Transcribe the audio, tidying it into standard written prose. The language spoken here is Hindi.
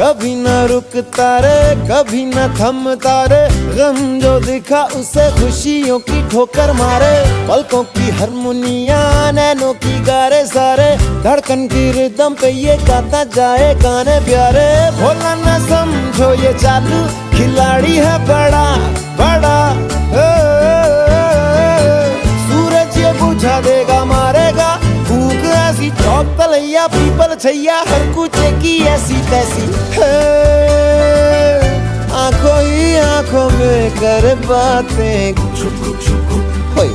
कभी न रुकता रे कभी न थमता रे, गम जो दिखा उसे खुशियों की ठोकर मारे। पलकों की हारमोनिया नैनों की गारे सारे, धड़कन की रिदम पे ये गाता जाए गाने प्यारे। भोला न समझो ये चालू, खिलाड़ी है बड़ा बड़ा। सूरज ये बुझा देगा मारेगा, भूख ऐसी चौक तलैया पीपल छैया, हर कुछ की ऐसी तैसी है। आंखों ही आंखों में कर बातें, होय